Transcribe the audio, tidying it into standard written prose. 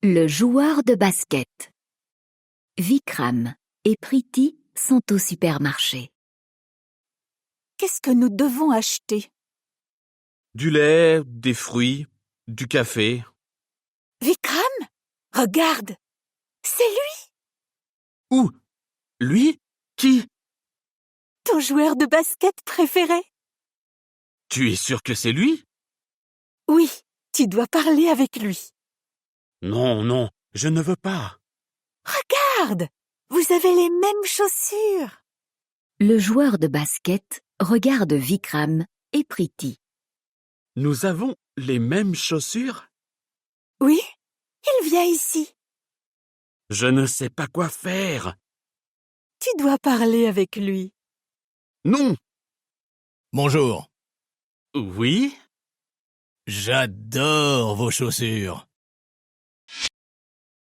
Le joueur de basket. Vikram et Preeti sont au supermarché. Qu'est-ce que nous devons acheter? Du lait, des fruits, du café. Vikram, regarde, c'est lui, Où? Lui? Qui? ton joueur de basket préféré. Tu es sûr que c'est lui? Oui, tu dois parler avec lui. Non, non, je ne veux pas. Regarde, vous avez les mêmes chaussures. Le joueur de basket regarde Vikram et Preeti. Nous avons les mêmes chaussures? Oui, il vient ici. Je ne sais pas quoi faire. Tu dois parler avec lui. Non! Bonjour. Oui? J'adore vos chaussures.